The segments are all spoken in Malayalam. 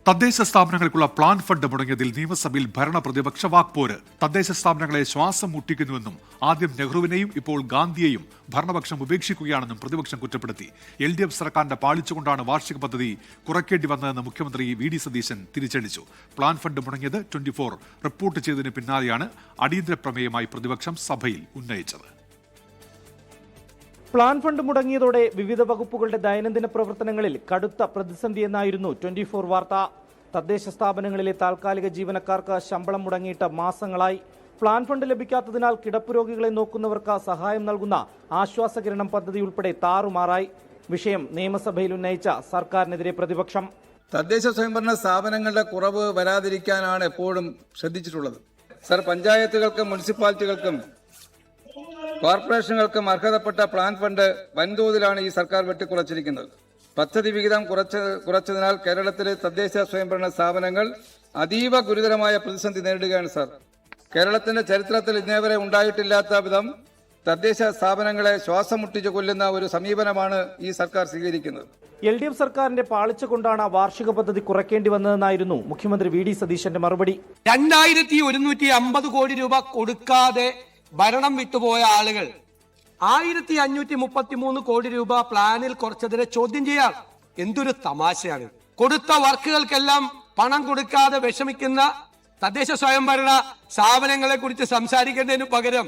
തദ്ദേശ സ്ഥാപനങ്ങൾക്കുള്ള പ്ലാൻ ഫണ്ട് മുടങ്ങിയതിൽ നിയമസഭയിൽ ഭരണ പ്രതിപക്ഷ വാക്പോര്. തദ്ദേശ സ്ഥാപനങ്ങളെ ശ്വാസം മുട്ടിക്കുന്നുവെന്നും ആദ്യം നെഹ്റുവിനെയും ഇപ്പോൾ ഗാന്ധിയെയും ഭരണപക്ഷം ഉപേക്ഷിക്കുകയാണെന്നും പ്രതിപക്ഷം കുറ്റപ്പെടുത്തി. LDF സർക്കാരിന്റെ പാളിച്ചുകൊണ്ടാണ് വാർഷിക പദ്ധതി കുറയ്ക്കേണ്ടി വന്നതെന്ന് മുഖ്യമന്ത്രി VD സതീശൻ തിരിച്ചടിച്ചു. പ്ലാൻ ഫണ്ട് മുടങ്ങിയത് 24 റിപ്പോർട്ട് ചെയ്തതിന് പിന്നാലെയാണ് അടിയന്തര പ്രമേയമായി പ്രതിപക്ഷം സഭയിൽ ഉന്നയിച്ചത്. പ്ലാൻ ഫണ്ട് മുടങ്ങിയതോടെ വിവിധ വകുപ്പുകളുടെ ദൈനംദിന പ്രവർത്തനങ്ങളിൽ കടുത്ത പ്രതിസന്ധിയെന്നായിരുന്നു 24 വാർത്ത. തദ്ദേശ സ്ഥാപനങ്ങളിലെ താൽക്കാലിക ജീവനക്കാർക്ക് ശമ്പളം മുടങ്ങിയിട്ട് മാസങ്ങളായി. പ്ലാൻ ഫണ്ട് ലഭിക്കാത്തതിനാൽ കിടപ്പ് രോഗികളെ നോക്കുന്നവർക്ക് സഹായം നൽകുന്ന ആശ്വാസകിരണം പദ്ധതി ഉൾപ്പെടെ താറുമാറായി. വിഷയം നിയമസഭയിൽ ഉന്നയിച്ച സർക്കാരിനെതിരെ പ്രതിപക്ഷം. തദ്ദേശ സ്വയംഭരണ സ്ഥാപനങ്ങളുടെ കുറവ് വരാതിരിക്കാനാണ് എപ്പോഴും ശ്രദ്ധിച്ചിട്ടുള്ളത്. പഞ്ചായത്തുകൾക്കും മുനിസിപ്പാലിറ്റികൾക്കും കോർപ്പറേഷനുകൾക്കും അർഹതപ്പെട്ട പ്ലാൻ ഫണ്ട് വൻതോതിലാണ് ഈ സർക്കാർ വെട്ടിക്കുറച്ചിരിക്കുന്നത്. പദ്ധതി വിഹിതം കുറച്ചതിനാൽ കേരളത്തിലെ തദ്ദേശ സ്വയംഭരണ സ്ഥാപനങ്ങൾ അതീവ ഗുരുതരമായ പ്രതിസന്ധി നേരിടുകയാണ് സർ. കേരളത്തിന്റെ ചരിത്രത്തിൽ ഇന്നേവരെ ഉണ്ടായിട്ടില്ലാത്ത വിധം തദ്ദേശ സ്ഥാപനങ്ങളെ ശ്വാസം മുട്ടിച്ചു കൊല്ലുന്ന ഒരു സമീപനമാണ് ഈ സർക്കാർ സ്വീകരിക്കുന്നത്. LDF സർക്കാരിന്റെ പാളിച്ച കൊണ്ടാണ് വാർഷിക പദ്ധതി കുറയ്ക്കേണ്ടി വന്നതെന്നായിരുന്നു മുഖ്യമന്ത്രി VD സതീശന്റെ മറുപടി. 2150 കോടി രൂപ കൊടുക്കാതെ ഭരണം വിട്ടുപോയ ആളുകൾ 1533 കോടി രൂപ പ്ലാനിൽ കുറച്ചതിനെ ചോദ്യം ചെയ്യാൻ എന്തൊരു തമാശയാണ്. കൊടുത്ത വർക്കുകൾക്കെല്ലാം പണം കൊടുക്കാതെ വിഷമിക്കുന്ന തദ്ദേശ സ്വയംഭരണ സ്ഥാപനങ്ങളെ കുറിച്ച് സംസാരിക്കേണ്ടതിന് പകരം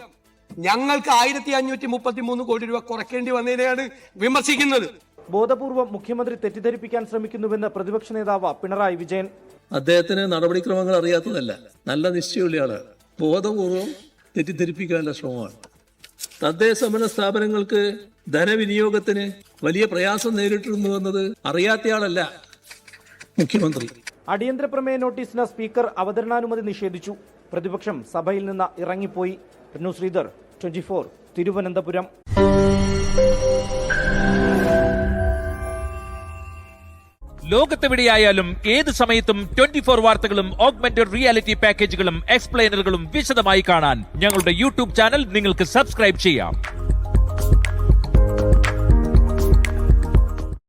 ഞങ്ങൾക്ക് 1533 കോടി രൂപ കുറയ്ക്കേണ്ടി വന്നതിനെയാണ് വിമർശിക്കുന്നത്. ബോധപൂർവം മുഖ്യമന്ത്രി തെറ്റിദ്ധരിപ്പിക്കാൻ ശ്രമിക്കുന്നുവെന്ന് പ്രതിപക്ഷ നേതാവ് പിണറായി വിജയൻ. അദ്ദേഹത്തിന് നടപടിക്രമങ്ങൾ അറിയാത്തതല്ല, നല്ല നിശ്ചയമുള്ളയാള്. ബോധപൂർവം തെറ്റിദ്ധരിപ്പിക്കാനുള്ള ശ്രമമാണ്. തദ്ദേശ ഭരണ സ്ഥാപനങ്ങൾക്ക് ധനവിനിയോഗത്തിന് വലിയ പ്രയാസം നേരിട്ടിരുന്നുവെന്നത് അറിയാത്തയാളല്ല മുഖ്യമന്ത്രി. അടിയന്തര പ്രമേയ നോട്ടീസിന് സ്പീക്കർ അവതരണാനുമതി നിഷേധിച്ചു. പ്രതിപക്ഷം സഭയിൽ നിന്ന് ഇറങ്ങിപ്പോയി. ശ്രീധർ, 24, തിരുവനന്തപുരം. ലോകത്തെവിടെയായാലും ഏത് സമയത്തും 24 വാർത്തകളും ഓഗ്മെന്റഡ് റിയാലിറ്റി പാക്കേജുകളും എക്സ്പ്ലെയിനറുകളും വിശദമായി കാണാൻ ഞങ്ങളുടെ YouTube ചാനൽ നിങ്ങൾക്ക് സബ്സ്ക്രൈബ് ചെയ്യാം.